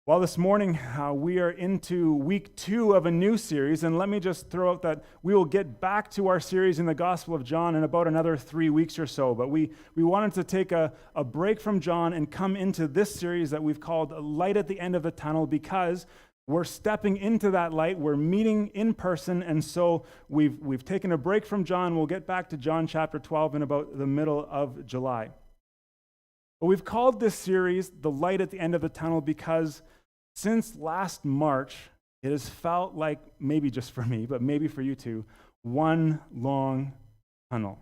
Well, this morning we are into week 2 of a new series, and let me just throw out that we will get back to our series in the Gospel of John in about another 3 weeks or so. But we wanted to take a break from John and come into this series that we've called Light at the End of the Tunnel, because we're stepping into that light. We're meeting in person, and so we've taken a break from John. We'll get back to John chapter 12 in about the middle of July. But we've called this series The Light at the End of the Tunnel because since last March, it has felt like, maybe just for me, but maybe for you too, one long tunnel.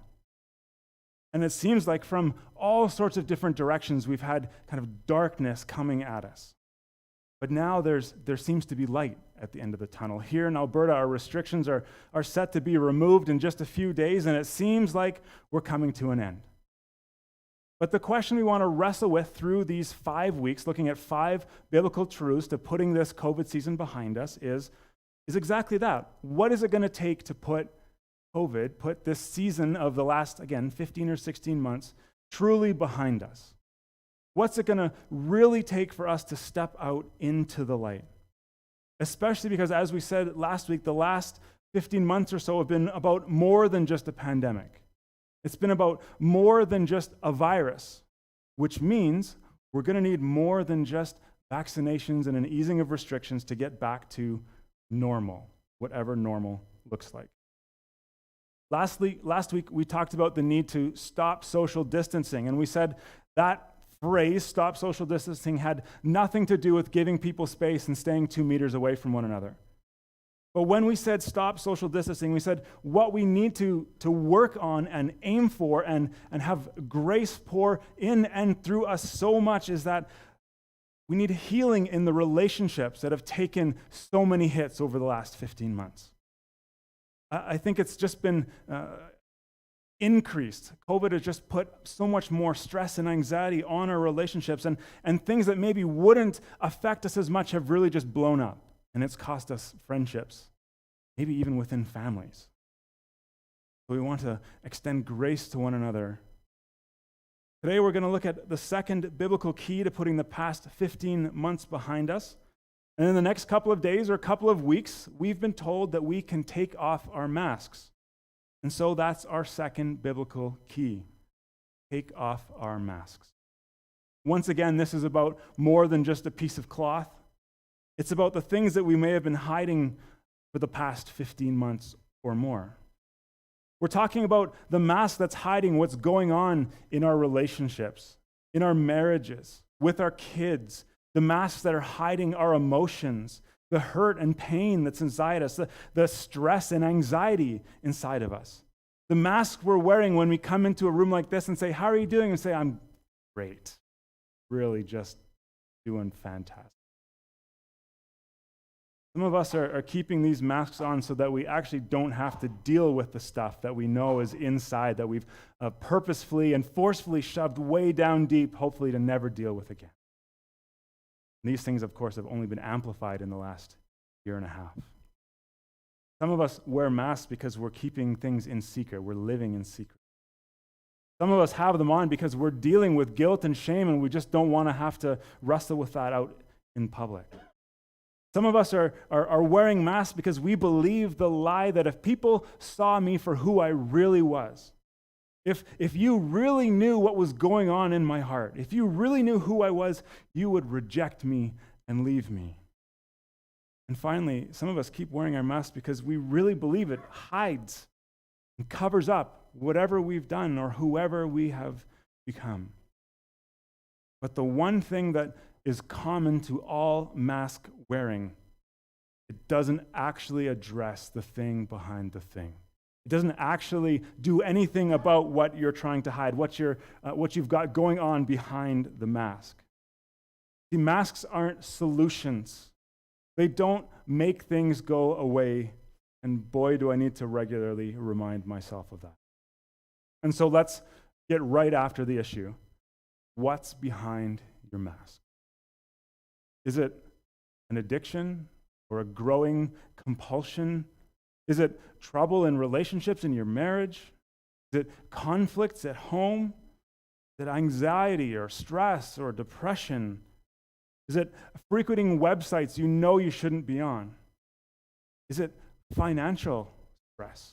And it seems like from all sorts of different directions, we've had kind of darkness coming at us. But now there seems to be light at the end of the tunnel. Here in Alberta, our restrictions are set to be removed in just a few days, and it seems like we're coming to an end. But the question we want to wrestle with through these 5 weeks, looking at 5 biblical truths to putting this COVID season behind us, is exactly that. What is it going to take to put this season of the last, again, 15 or 16 months, truly behind us? What's it going to really take for us to step out into the light? Especially because, as we said last week, the last 15 months or so have been about more than just a pandemic. It's been about more than just a virus, which means we're going to need more than just vaccinations and an easing of restrictions to get back to normal, whatever normal looks like. Last week, we talked about the need to stop social distancing, and we said that phrase, stop social distancing, had nothing to do with giving people space and staying 2 meters away from one another. But when we said stop social distancing, we said what we need to work on and aim for and have grace pour in and through us so much is that we need healing in the relationships that have taken so many hits over the last 15 months. I think it's just been increased. COVID has just put so much more stress and anxiety on our relationships, and things that maybe wouldn't affect us as much have really just blown up. And it's cost us friendships, maybe even within families. So we want to extend grace to one another. Today we're going to look at the second biblical key to putting the past 15 months behind us. And in the next couple of days or couple of weeks, we've been told that we can take off our masks. And so that's our second biblical key. Take off our masks. Once again, this is about more than just a piece of cloth. It's about the things that we may have been hiding for the past 15 months or more. We're talking about the mask that's hiding what's going on in our relationships, in our marriages, with our kids, the masks that are hiding our emotions, the hurt and pain that's inside us, the stress and anxiety inside of us. The mask we're wearing when we come into a room like this and say, "How are you doing?" and say, "I'm great. Really just doing fantastic." Some of us are keeping these masks on so that we actually don't have to deal with the stuff that we know is inside, that we've purposefully and forcefully shoved way down deep, hopefully to never deal with again. And these things, of course, have only been amplified in the last year and a half. Some of us wear masks because we're keeping things in secret. We're living in secret. Some of us have them on because we're dealing with guilt and shame, and we just don't want to have to wrestle with that out in public. Some of us are wearing masks because we believe the lie that if people saw me for who I really was, if you really knew what was going on in my heart, if you really knew who I was, you would reject me and leave me. And finally, some of us keep wearing our masks because we really believe it hides and covers up whatever we've done or whoever we have become. But the one thing that is common to all mask wearing, it doesn't actually address the thing behind the thing. It doesn't actually do anything about what you're trying to hide, what you've got going on behind the mask. See, masks aren't solutions. They don't make things go away, and boy, do I need to regularly remind myself of that. And so let's get right after the issue. What's behind your mask? Is it an addiction or a growing compulsion? Is it trouble in relationships in your marriage? Is it conflicts at home? Is it anxiety or stress or depression? Is it frequenting websites you know you shouldn't be on? Is it financial stress?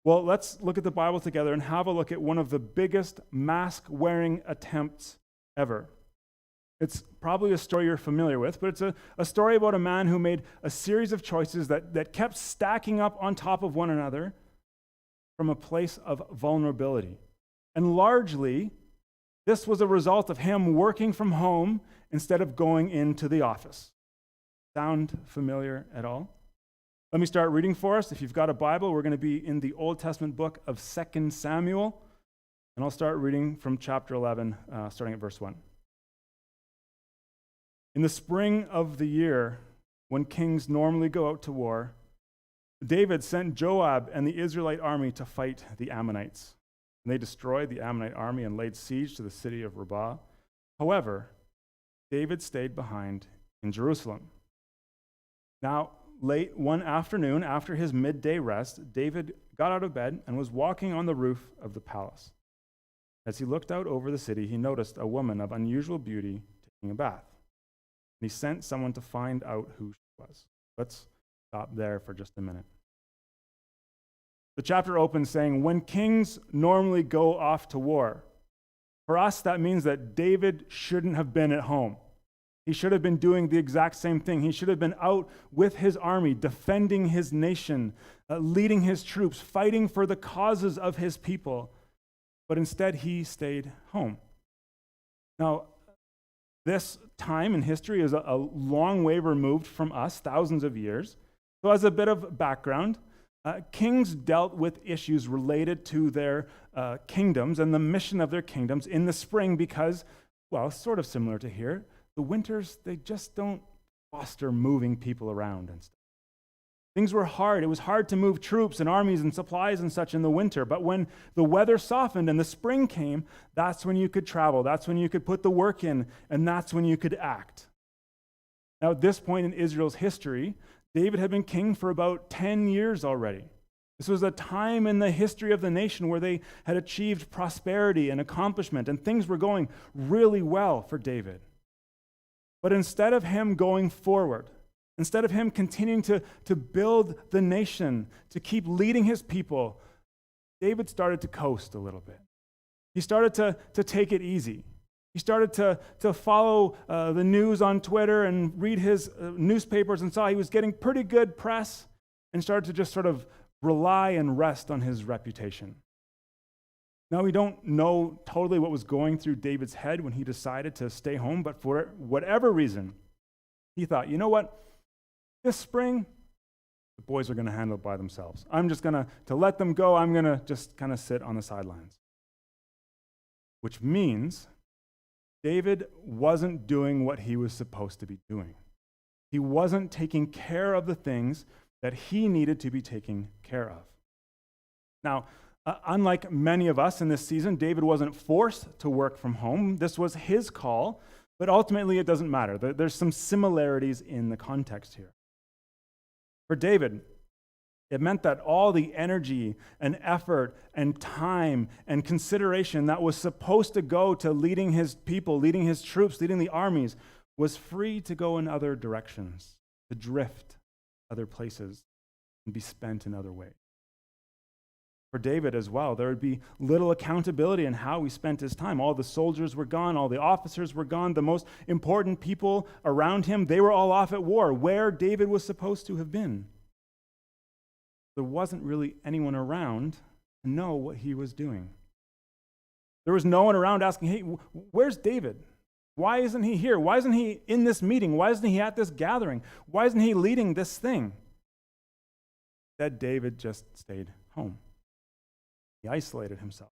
Well, let's look at the Bible together and have a look at one of the biggest mask-wearing attempts ever. It's probably a story you're familiar with, but it's a story about a man who made a series of choices that kept stacking up on top of one another from a place of vulnerability. And largely, this was a result of him working from home instead of going into the office. Sound familiar at all? Let me start reading for us. If you've got a Bible, we're going to be in the Old Testament book of 2 Samuel, and I'll start reading from chapter 11, starting at verse 1. In the spring of the year, when kings normally go out to war, David sent Joab and the Israelite army to fight the Ammonites. And they destroyed the Ammonite army and laid siege to the city of Rabbah. However, David stayed behind in Jerusalem. Now, late one afternoon, after his midday rest, David got out of bed and was walking on the roof of the palace. As he looked out over the city, he noticed a woman of unusual beauty taking a bath. And he sent someone to find out who she was. Let's stop there for just a minute. The chapter opens saying, when kings normally go off to war. For us, that means that David shouldn't have been at home. He should have been doing the exact same thing. He should have been out with his army, defending his nation, leading his troops, fighting for the causes of his people. But instead, he stayed home. Now, this time in history is a long way removed from us, thousands of years. So as a bit of background, kings dealt with issues related to their kingdoms and the mission of their kingdoms in the spring because, well, sort of similar to here, the winters, they just don't foster moving people around and stuff. Things were hard. It was hard to move troops and armies and supplies and such in the winter. But when the weather softened and the spring came, that's when you could travel. That's when you could put the work in, and that's when you could act. Now, at this point in Israel's history, David had been king for about 10 years already. This was a time in the history of the nation where they had achieved prosperity and accomplishment, and things were going really well for David. But instead of him going forward, instead of him continuing to build the nation, to keep leading his people, David started to coast a little bit. He started to take it easy. He started to follow the news on Twitter and read his newspapers and saw he was getting pretty good press and started to just sort of rely and rest on his reputation. Now, we don't know totally what was going through David's head when he decided to stay home, but for whatever reason, he thought, you know what? This spring, the boys are going to handle it by themselves. I'm just going to let them go. I'm going to just kind of sit on the sidelines. Which means David wasn't doing what he was supposed to be doing. He wasn't taking care of the things that he needed to be taking care of. Now, unlike many of us in this season, David wasn't forced to work from home. This was his call, but ultimately it doesn't matter. There's some similarities in the context here. For David, it meant that all the energy and effort and time and consideration that was supposed to go to leading his people, leading his troops, leading the armies, was free to go in other directions, to drift other places and be spent in other ways. For David as well, there would be little accountability in how he spent his time. All the soldiers were gone, all the officers were gone, the most important people around him, they were all off at war, where David was supposed to have been. There wasn't really anyone around to know what he was doing. There was no one around asking, hey, where's David? Why isn't he here? Why isn't he in this meeting? Why isn't he at this gathering? Why isn't he leading this thing? Instead, David just stayed home. He isolated himself.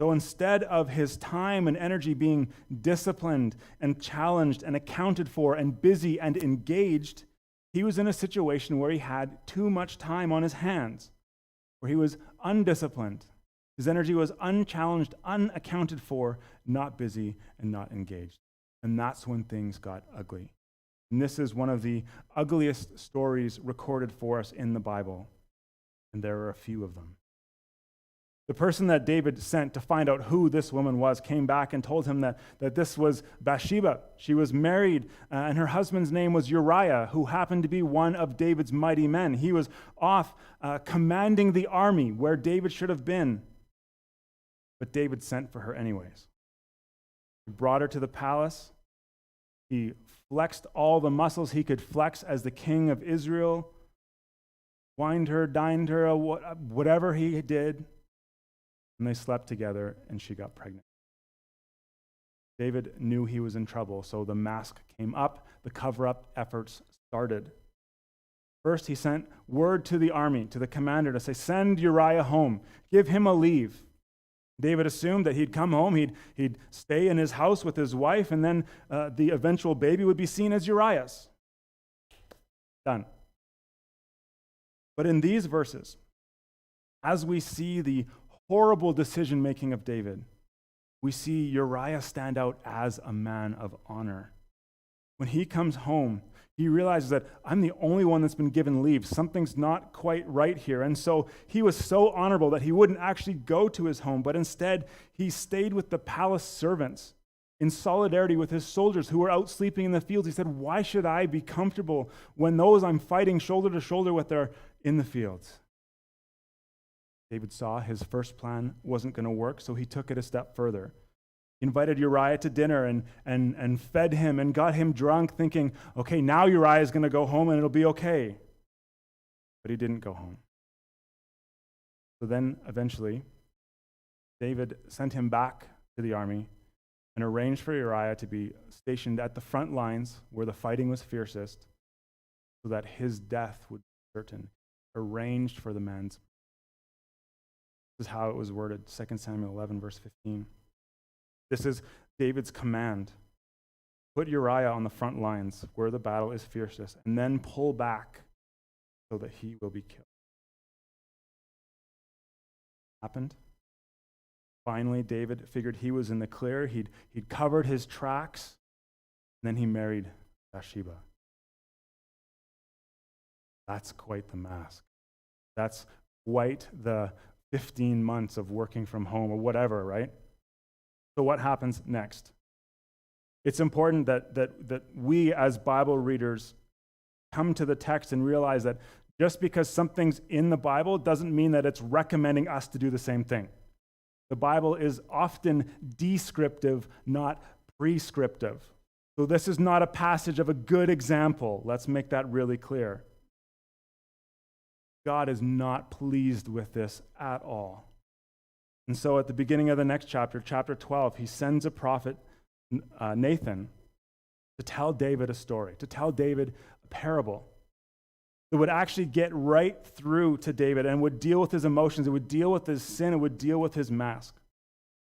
So instead of his time and energy being disciplined and challenged and accounted for and busy and engaged, he was in a situation where he had too much time on his hands, where he was undisciplined. His energy was unchallenged, unaccounted for, not busy, and not engaged. And that's when things got ugly. And this is one of the ugliest stories recorded for us in the Bible. And there are a few of them. The person that David sent to find out who this woman was came back and told him that this was Bathsheba. She was married, and her husband's name was Uriah, who happened to be one of David's mighty men. He was off commanding the army where David should have been. But David sent for her anyways. He brought her to the palace. He flexed all the muscles he could flex as the king of Israel, wined her, dined her, whatever he did. And they slept together, and she got pregnant. David knew he was in trouble, so the mask came up. The cover-up efforts started. First, he sent word to the army, to the commander, to say, send Uriah home. Give him a leave. David assumed that he'd come home, he'd stay in his house with his wife, and then the eventual baby would be seen as Uriah's. Done. But in these verses, as we see the horrible decision-making of David, we see Uriah stand out as a man of honor. When he comes home, he realizes that I'm the only one that's been given leave. Something's not quite right here. And so he was so honorable that he wouldn't actually go to his home, but instead he stayed with the palace servants in solidarity with his soldiers who were out sleeping in the fields. He said, why should I be comfortable when those I'm fighting shoulder to shoulder with are in the fields? David saw his first plan wasn't going to work, so he took it a step further. He invited Uriah to dinner and fed him and got him drunk, thinking, okay, now Uriah is going to go home and it'll be okay. But he didn't go home. So then, eventually, David sent him back to the army and arranged for Uriah to be stationed at the front lines where the fighting was fiercest so that his death would be certain. Arranged for the man's. This is how it was worded, 2 Samuel 11, verse 15. This is David's command. Put Uriah on the front lines where the battle is fiercest, and then pull back so that he will be killed. Happened. Finally, David figured he was in the clear. He'd covered his tracks, and then he married Bathsheba. That's quite the mask. That's quite the 15 months of working from home or whatever, right? So what happens next? It's important that we as Bible readers come to the text and realize that just because something's in the Bible doesn't mean that it's recommending us to do the same thing. The Bible is often descriptive, not prescriptive. So this is not a passage of a good example. Let's make that really clear. God is not pleased with this at all. And so at the beginning of the next chapter, chapter 12, he sends a prophet, Nathan, to tell David a story, to tell David a parable that would actually get right through to David and would deal with his emotions, it would deal with his sin, it would deal with his mask.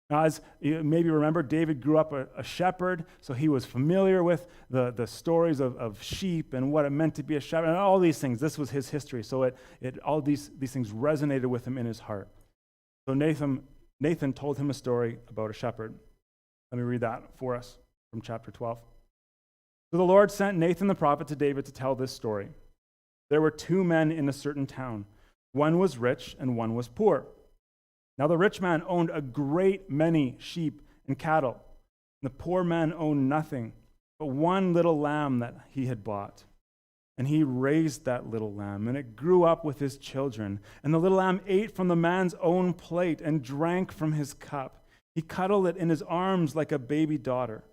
Now, as you maybe remember, David grew up a shepherd, so he was familiar with the stories of sheep and what it meant to be a shepherd, and all these things. This was his history, so all these things resonated with him in his heart. So Nathan told him a story about a shepherd. Let me read that for us from chapter 12. So the Lord sent Nathan the prophet to David to tell this story. There were two men in a certain town. One was rich and one was poor. Now the rich man owned a great many sheep and cattle. The poor man owned nothing but one little lamb that he had bought. And he raised that little lamb, and it grew up with his children. And the little lamb ate from the man's own plate and drank from his cup. He cuddled it in his arms like a baby daughter.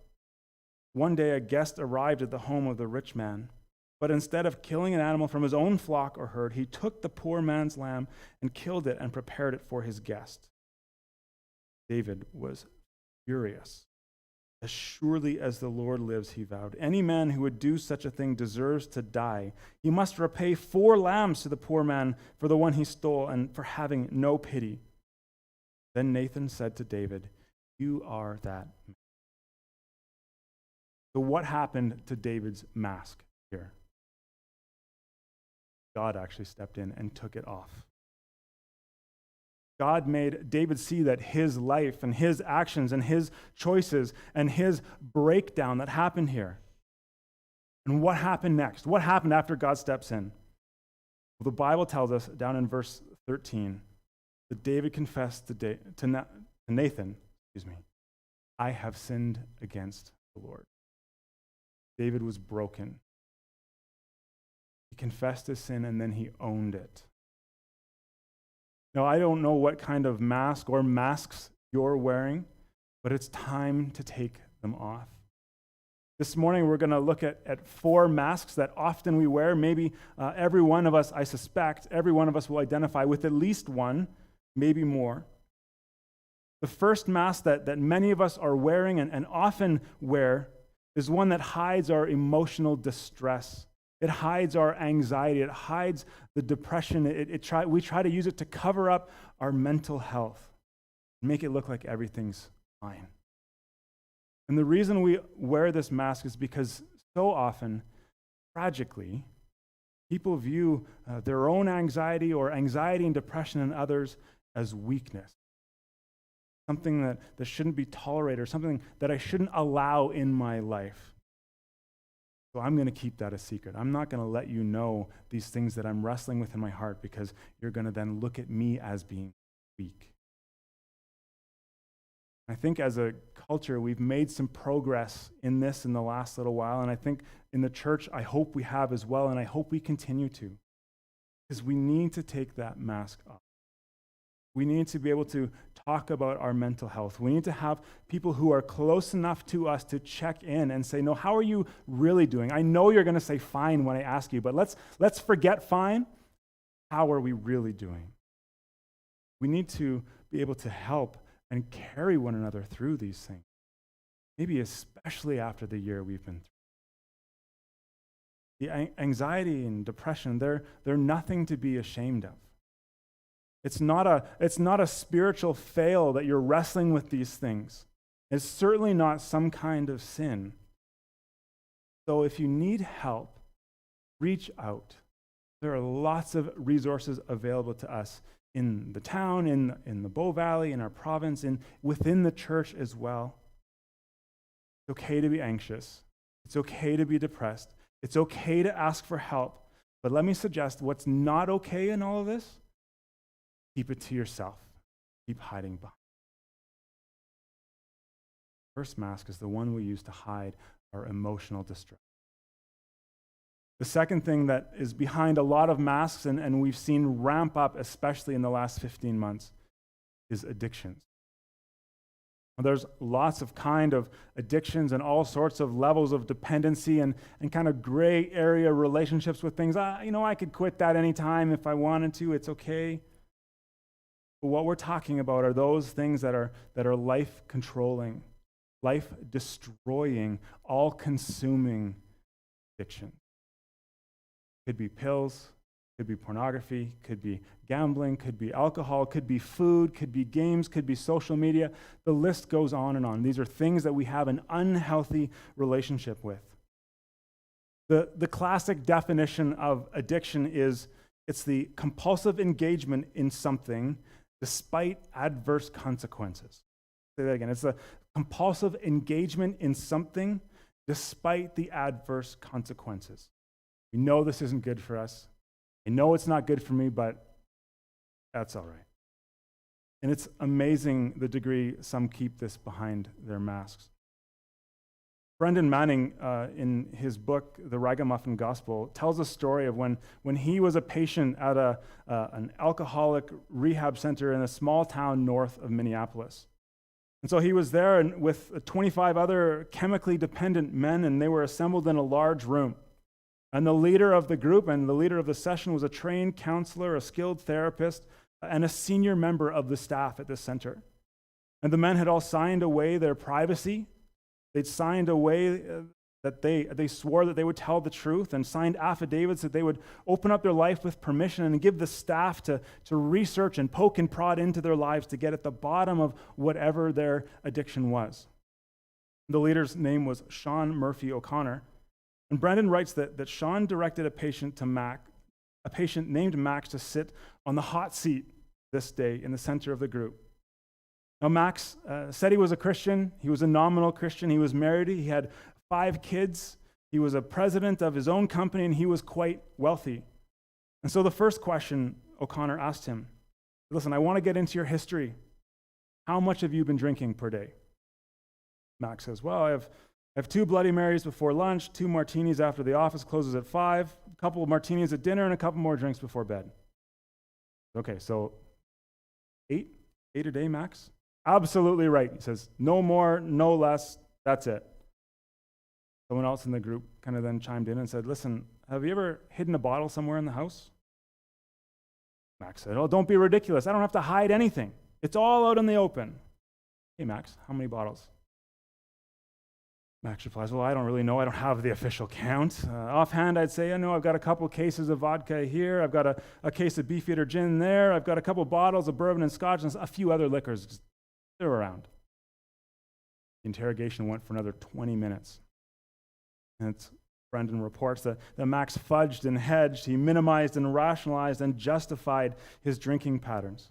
One day a guest arrived at the home of the rich man. But instead of killing an animal from his own flock or herd, he took the poor man's lamb and killed it and prepared it for his guest. David was furious. As surely as the Lord lives, he vowed, any man who would do such a thing deserves to die. He must repay 4 lambs to the poor man for the one he stole and for having no pity. Then Nathan said to David, you are that man. So what happened to David's mask here? God actually stepped in and took it off. God made David see that his life and his actions and his choices and his breakdown that happened here. And what happened next? What happened after God steps in? Well, the Bible tells us down in verse 13 that David confessed to Nathan, I have sinned against the Lord. David was broken. He confessed his sin and then he owned it. Now, I don't know what kind of mask or masks you're wearing, but it's time to take them off. This morning, we're going to look at 4 masks that often we wear. Maybe every one of us, I suspect, every one of us will identify with at least one, maybe more. The first mask that many of us are wearing and often wear is one that hides our emotional distress. It hides our anxiety. It hides the depression. We try to use it to cover up our mental health, make it look like everything's fine. And the reason we wear this mask is because so often, tragically, people view their own anxiety or anxiety and depression in others as weakness, something that shouldn't be tolerated or something that I shouldn't allow in my life. So I'm going to keep that a secret. I'm not going to let you know these things that I'm wrestling with in my heart because you're going to then look at me as being weak. I think as a culture, we've made some progress in this in the last little while, and I think in the church, I hope we have as well, and I hope we continue to, because we need to take that mask off. We need to be able to talk about our mental health. We need to have people who are close enough to us to check in and say, no, how are you really doing? I know you're going to say fine when I ask you, but let's forget fine. How are we really doing? We need to be able to help and carry one another through these things, maybe especially after the year we've been through. The anxiety and depression, they're nothing to be ashamed of. It's not a spiritual fail that you're wrestling with these things. It's certainly not some kind of sin. So if you need help, reach out. There are lots of resources available to us in the town, in the Bow Valley, in our province, within the church as well. It's okay to be anxious. It's okay to be depressed. It's okay to ask for help. But let me suggest what's not okay in all of this. Keep it to yourself. Keep hiding behind. First mask is the one we use to hide our emotional distress. The second thing that is behind a lot of masks, and we've seen ramp up, especially in the last 15 months, is addictions. There's lots of kind of addictions and all sorts of levels of dependency and kind of gray area relationships with things. I could quit that anytime if I wanted to. It's okay. But what we're talking about are those things that are life-controlling, life-destroying, all-consuming addiction. Could be pills, could be pornography, could be gambling, could be alcohol, could be food, could be games, could be social media. The list goes on and on. These are things that we have an unhealthy relationship with. The classic definition of addiction is it's the compulsive engagement in something despite adverse consequences. Say that again. It's the compulsive engagement in something despite the adverse consequences. We know this isn't good for us. I know it's not good for me, but that's all right. And it's amazing the degree some keep this behind their masks. Brendan Manning, in his book, The Ragamuffin Gospel, tells a story of when he was a patient at an alcoholic rehab center in a small town north of Minneapolis. And so he was there with 25 other chemically dependent men, and they were assembled in a large room. And the leader of the group and the leader of the session was a trained counselor, a skilled therapist, and a senior member of the staff at this center. And the men had all signed away their privacy. They'd signed away that they swore that they would tell the truth and signed affidavits that they would open up their life with permission and give the staff to research and poke and prod into their lives to get at the bottom of whatever their addiction was. The leader's name was Sean Murphy O'Connor. And Brendan writes that Sean directed a patient named Max to sit on the hot seat this day in the center of the group. Now, Max said he was a Christian. He was a nominal Christian. He was married. He had 5 kids. He was a president of his own company, and he was quite wealthy. And so the first question O'Connor asked him Listen, I want to get into your history. How much have you been drinking per day? Max says, well, I have 2 Bloody Marys before lunch, 2 martinis after the office closes at 5, a couple of martinis at dinner, and a couple more drinks before bed. Okay, so 8 a day, Max? Absolutely right. He says, no more, no less, that's it. Someone else in the group kind of then chimed in and said, listen, have you ever hidden a bottle somewhere in the house? Max said, oh, don't be ridiculous. I don't have to hide anything. It's all out in the open. Hey, Max, how many bottles? Max replies, well, I don't really know. I don't have the official count. Offhand, I'd say, I know I've got a couple cases of vodka here. I've got a case of Beefeater gin there. I've got a couple bottles of bourbon and scotch and a few other liquors. Just, they're around. The interrogation went for another 20 minutes. And Brendan reports that Max fudged and hedged. He minimized and rationalized and justified his drinking patterns.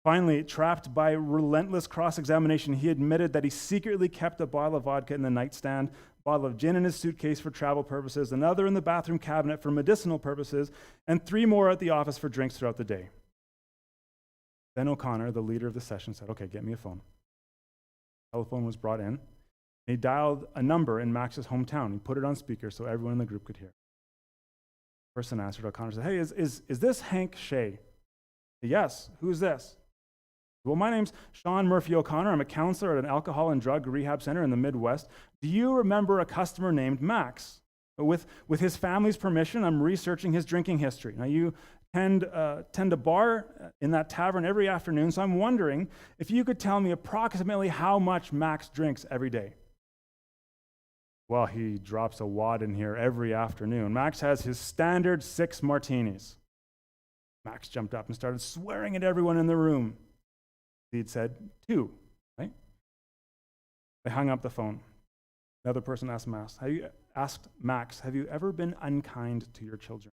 Finally, trapped by relentless cross-examination, he admitted that he secretly kept a bottle of vodka in the nightstand, a bottle of gin in his suitcase for travel purposes, another in the bathroom cabinet for medicinal purposes, and 3 more at the office for drinks throughout the day. Then O'Connor, the leader of the session, said, okay, get me a phone. The telephone was brought in. He dialed a number in Max's hometown. He put it on speaker so everyone in the group could hear. The person answered. O'Connor said, hey, is this Hank Shea? Yes. Who's this? Well, my name's Sean Murphy O'Connor. I'm a counselor at an alcohol and drug rehab center in the Midwest. Do you remember a customer named Max? With his family's permission, I'm researching his drinking history. Now, you tend to bar in that tavern every afternoon, so I'm wondering if you could tell me approximately how much Max drinks every day. Well, he drops a wad in here every afternoon. Max has his standard 6 martinis. Max jumped up and started swearing at everyone in the room. He'd said 2, right? They hung up the phone. Another person asked Max, have you ever been unkind to your children?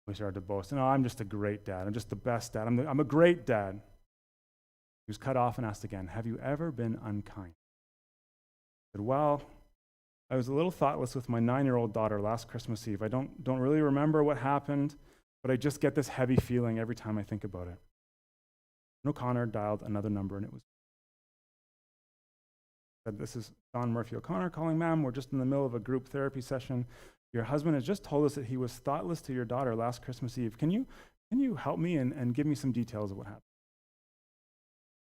He started to boast. No, I'm just a great dad. I'm just the best dad. I'm a great dad. He was cut off and asked again, have you ever been unkind? He said, well, I was a little thoughtless with my 9-year-old daughter last Christmas Eve. I don't really remember what happened, but I just get this heavy feeling every time I think about it. And O'Connor dialed another number, and it was said, this is Sean Murphy O'Connor calling, ma'am. We're just in the middle of a group therapy session. Your husband has just told us that he was thoughtless to your daughter last Christmas Eve. Can you help me and give me some details of what happened?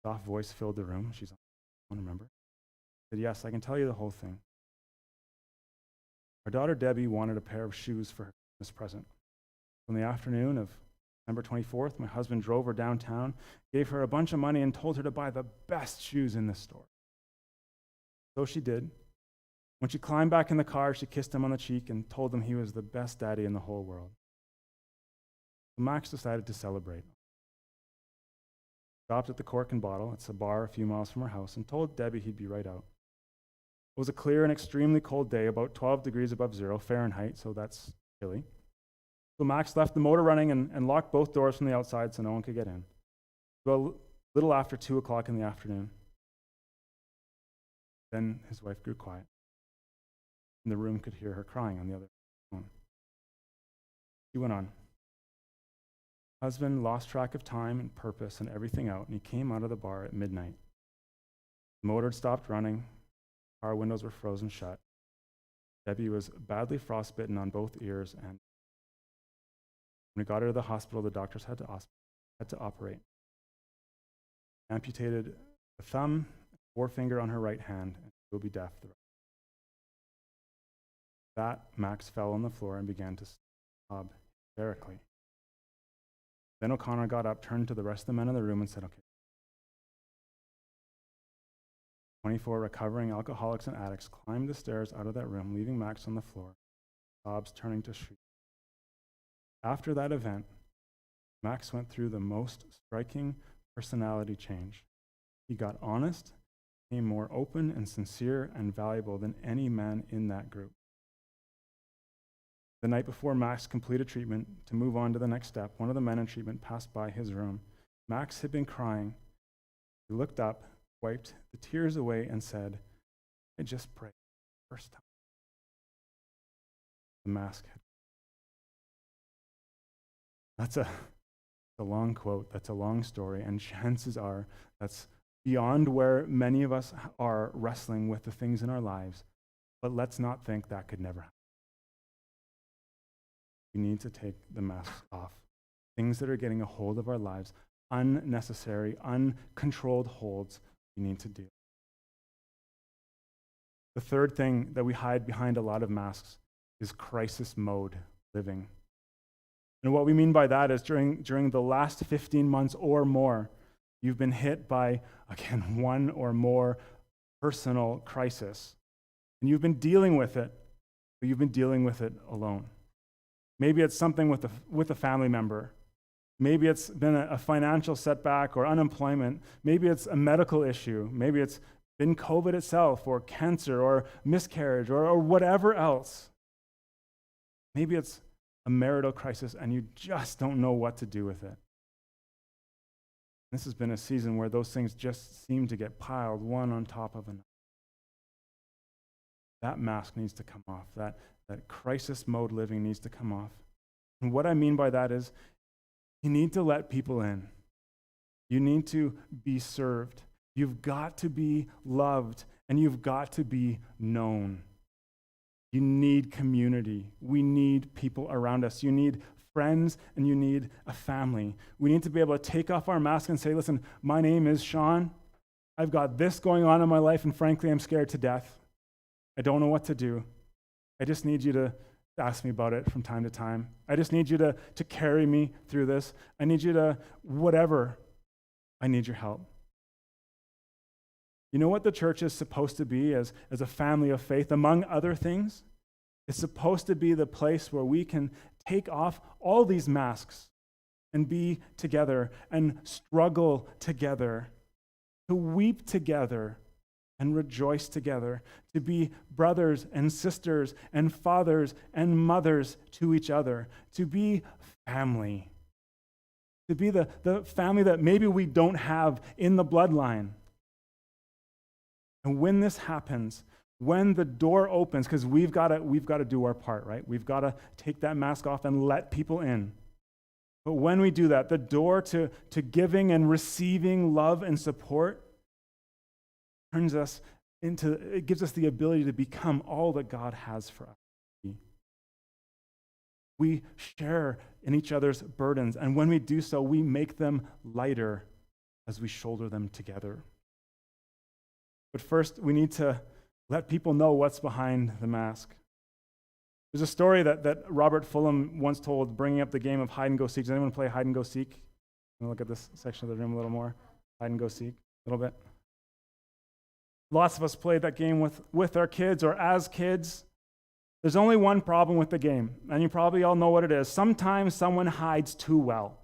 A soft voice filled the room. She's on the phone, remember? She said, yes, I can tell you the whole thing. Our daughter Debbie wanted a pair of shoes for her Christmas present. On the afternoon of December 24th, my husband drove her downtown, gave her a bunch of money, and told her to buy the best shoes in the store. So she did. When she climbed back in the car, she kissed him on the cheek and told him he was the best daddy in the whole world. So Max decided to celebrate. Stopped at the Cork and Bottle, it's a bar a few miles from her house, and told Debbie he'd be right out. It was a clear and extremely cold day, about 12 degrees above 0 Fahrenheit, so that's chilly. So Max left the motor running and locked both doors from the outside so no one could get in. About a little after 2 o'clock in the afternoon, then his wife grew quiet. And the room could hear her crying on the other phone. She went on. Husband lost track of time and purpose and everything out, and he came out of the bar at midnight. The motor had stopped running. Car windows were frozen shut. Debbie was badly frostbitten on both ears, and when we got her to the hospital, the doctors had to operate. Amputated the thumb, forefinger on her right hand, and she will be deaf the rest. That Max fell on the floor and began to sob hysterically. Then O'Connor got up, turned to the rest of the men in the room and said, okay. 24 recovering alcoholics and addicts climbed the stairs out of that room, leaving Max on the floor, sobs turning to shrieks. After that event, Max went through the most striking personality change. He got honest, became more open and sincere and valuable than any man in that group. The night before Max completed treatment to move on to the next step, one of the men in treatment passed by his room. Max had been crying. He looked up, wiped the tears away, and said, I just prayed the first time. The mask had. a long quote, that's a long story, and chances are that's beyond where many of us are wrestling with the things in our lives. But let's not think that could never happen. We need to take the masks off. Things that are getting a hold of our lives, unnecessary, uncontrolled holds, we need to do. The third thing that we hide behind a lot of masks is crisis mode living. And what we mean by that is during the last 15 months or more, you've been hit by, again, one or more personal crisis. And you've been dealing with it, but you've been dealing with it alone. Maybe it's something with a family member. Maybe it's been a financial setback or unemployment. Maybe it's a medical issue. Maybe it's been COVID itself or cancer or miscarriage or whatever else. Maybe it's a marital crisis and you just don't know what to do with it. This has been a season where those things just seem to get piled one on top of another. That mask needs to come off. That crisis mode living needs to come off. And what I mean by that is you need to let people in. You need to be served. You've got to be loved, and you've got to be known. You need community. We need people around us. You need friends, and you need a family. We need to be able to take off our mask and say, listen, my name is Sean. I've got this going on in my life, and frankly, I'm scared to death. I don't know what to do. I just need you to ask me about it from time to time. I just need you to carry me through this. I need you to whatever. I need your help. You know what the church is supposed to be as a family of faith, among other things? It's supposed to be the place where we can take off all these masks and be together and struggle together, to weep together and rejoice together, to be brothers and sisters and fathers and mothers to each other, to be family, to be the family that maybe we don't have in the bloodline. And when this happens, when the door opens, because we've got to do our part, right? We've got to take that mask off and let people in. But when we do that, the door to giving and receiving love and support turns us into, it gives us the ability to become all that God has for us. We share in each other's burdens, and when we do so, we make them lighter as we shoulder them together. But first, we need to let people know what's behind the mask. There's a story that Robert Fulham once told, bringing up the game of hide and go seek. Does anyone play hide and go seek? Look at this section of the room a little more. Hide and go seek, a little bit. Lots of us played that game with our kids or as kids. There's only one problem with the game, and you probably all know what it is. Sometimes someone hides too well,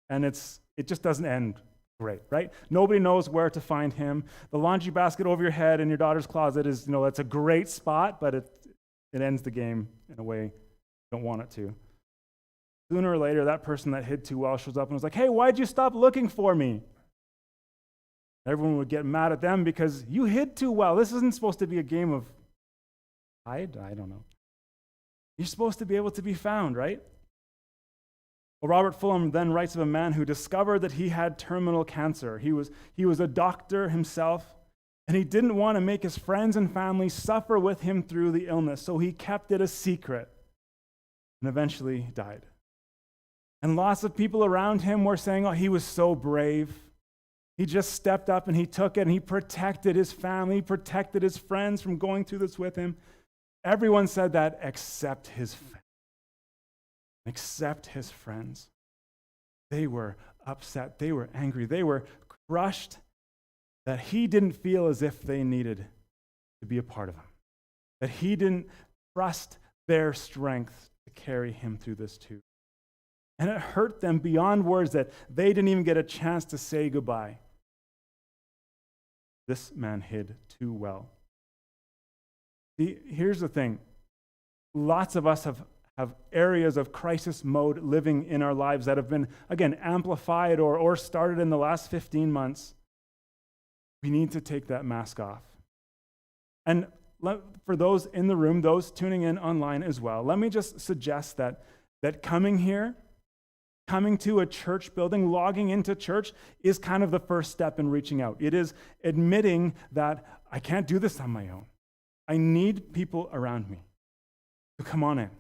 and it just doesn't end great, right? Nobody knows where to find him. The laundry basket over your head in your daughter's closet is, that's a great spot, but it ends the game in a way you don't want it to. Sooner or later, that person that hid too well shows up and was like, hey, why'd you stop looking for me? Everyone would get mad at them because you hid too well. This isn't supposed to be a game of hide. I don't know. You're supposed to be able to be found, right? Well, Robert Fulham then writes of a man who discovered that he had terminal cancer. He was a doctor himself, and he didn't want to make his friends and family suffer with him through the illness, so he kept it a secret and eventually died. And lots of people around him were saying, oh, he was so brave. He just stepped up and he took it and he protected his family, protected his friends from going through this with him. Everyone said that except his family. Except his friends. They were upset. They were angry. They were crushed that he didn't feel as if they needed to be a part of him. That he didn't trust their strength to carry him through this too. And it hurt them beyond words that they didn't even get a chance to say goodbye. This man hid too well. See, here's the thing. Lots of us have areas of crisis mode living in our lives that have been, again, amplified or started in the last 15 months. We need to take that mask off. And for those in the room, those tuning in online as well, let me just suggest that coming here Coming to a church building, logging into church is kind of the first step in reaching out. It is admitting that I can't do this on my own. I need people around me. So come on in.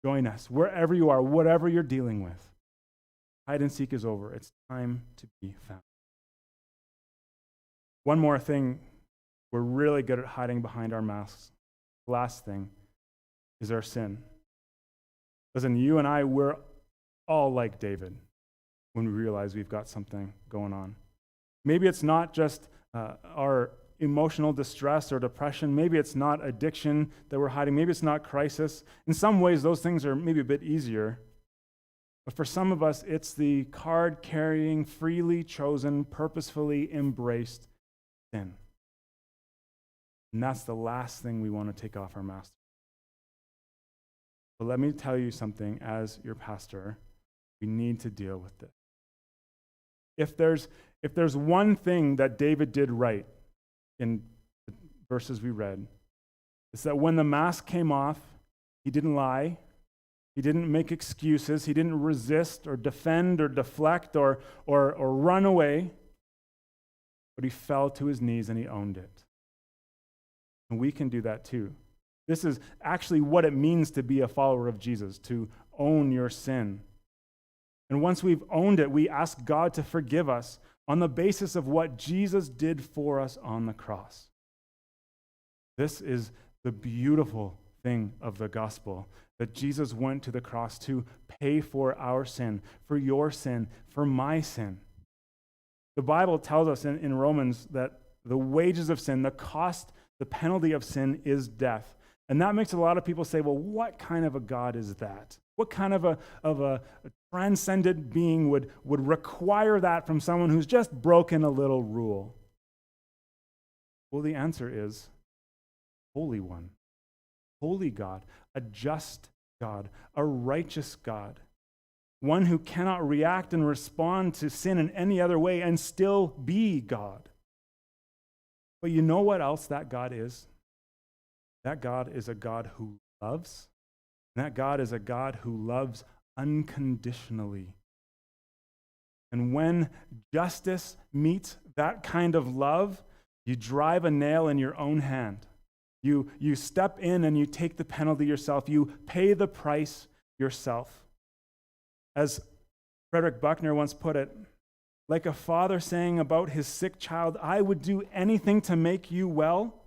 Join us wherever you are, whatever you're dealing with. Hide and seek is over. It's time to be found. One more thing, we're really good at hiding behind our masks. The last thing is our sin. Listen, you and I, we're all like David when we realize we've got something going on. Maybe it's not just our emotional distress or depression. Maybe it's not addiction that we're hiding. Maybe it's not crisis. In some ways, those things are maybe a bit easier. But for some of us, it's the card-carrying, freely chosen, purposefully embraced sin. And that's the last thing we want to take off our mask. But let me tell you something, as your pastor, we need to deal with this. If there's one thing that David did right in the verses we read, it's that when the mask came off, he didn't lie, he didn't make excuses, he didn't resist or defend or deflect or run away, but he fell to his knees and he owned it. And we can do that too. This is actually what it means to be a follower of Jesus, to own your sin. And once we've owned it, we ask God to forgive us on the basis of what Jesus did for us on the cross. This is the beautiful thing of the gospel, that Jesus went to the cross to pay for our sin, for your sin, for my sin. The Bible tells us in Romans that the wages of sin, the cost, the penalty of sin is death. And that makes a lot of people say, well, what kind of a God is that? What kind of a transcendent being would require that from someone who's just broken a little rule? Well, the answer is Holy One, holy God, a just God, a righteous God, one who cannot react and respond to sin in any other way and still be God. But you know what else that God is? That God is a God who loves. And that God is a God who loves unconditionally. And when justice meets that kind of love, you drive a nail in your own hand. You step in and you take the penalty yourself. You pay the price yourself. As Frederick Buckner once put it, like a father saying about his sick child, I would do anything to make you well.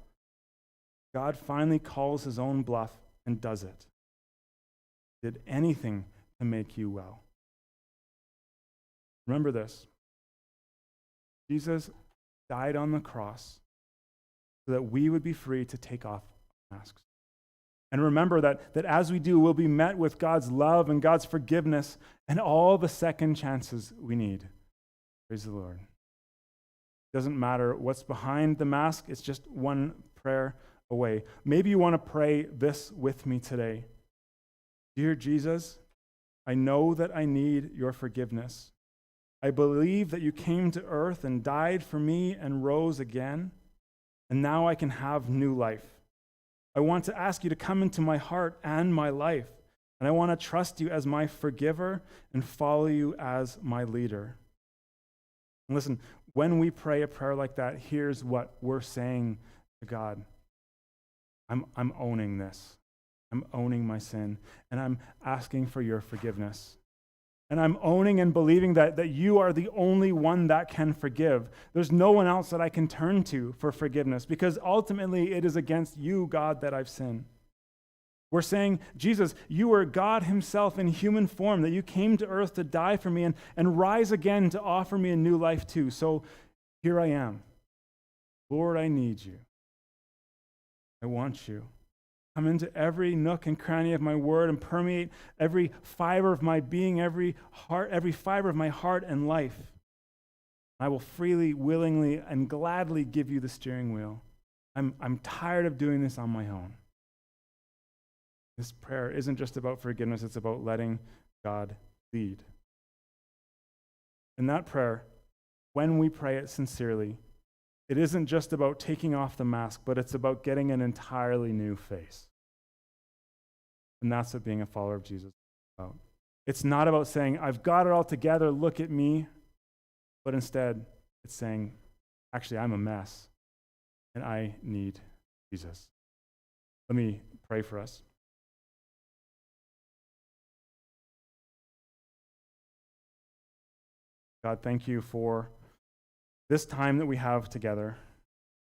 God finally calls his own bluff and does it. Did anything to make you well. Remember this. Jesus died on the cross so that we would be free to take off masks. And remember that as we do, we'll be met with God's love and God's forgiveness and all the second chances we need. Praise the Lord. It doesn't matter what's behind the mask. It's just one prayer away. Maybe you want to pray this with me today. Dear Jesus, I know that I need your forgiveness. I believe that you came to earth and died for me and rose again, and now I can have new life. I want to ask you to come into my heart and my life, and I want to trust you as my forgiver and follow you as my leader. And listen, when we pray a prayer like that, here's what we're saying to God. I'm owning this. I'm owning my sin, and I'm asking for your forgiveness. And I'm owning and believing that you are the only one that can forgive. There's no one else that I can turn to for forgiveness, because ultimately it is against you, God, that I've sinned. We're saying, Jesus, you are God himself in human form, that you came to earth to die for me and rise again to offer me a new life too. So here I am. Lord, I need you. I want you. Come into every nook and cranny of my word and permeate every fiber of my being, every fiber of my heart and life. I will freely, willingly, and gladly give you the steering wheel. I'm tired of doing this on my own. This prayer isn't just about forgiveness, it's about letting God lead. And that prayer, when we pray it sincerely, it isn't just about taking off the mask, but it's about getting an entirely new face. And that's what being a follower of Jesus is about. It's not about saying, I've got it all together, look at me. But instead, it's saying, actually, I'm a mess, and I need Jesus. Let me pray for us. God, thank you for this time that we have together,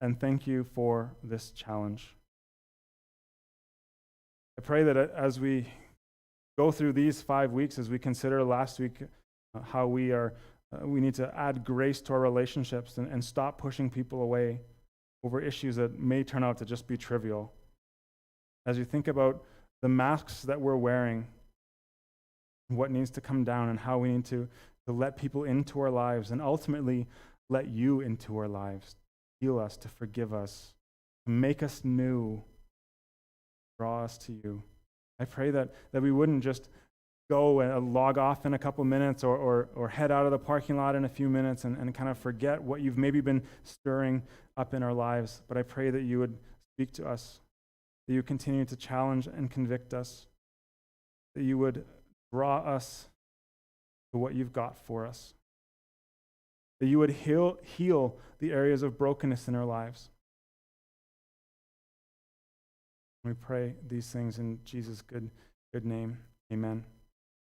and thank you for this challenge. I pray that as we go through these 5 weeks, as we consider last week how we need to add grace to our relationships and stop pushing people away over issues that may turn out to just be trivial. As you think about the masks that we're wearing, what needs to come down, and how we need to let people into our lives, and ultimately let you into our lives, heal us, to forgive us, to make us new, draw us to you. I pray that we wouldn't just go and log off in a couple minutes or head out of the parking lot in a few minutes and kind of forget what you've maybe been stirring up in our lives. But I pray that you would speak to us, that you continue to challenge and convict us, that you would draw us to what you've got for us, that you would heal the areas of brokenness in our lives. We pray these things in Jesus' good name. Amen.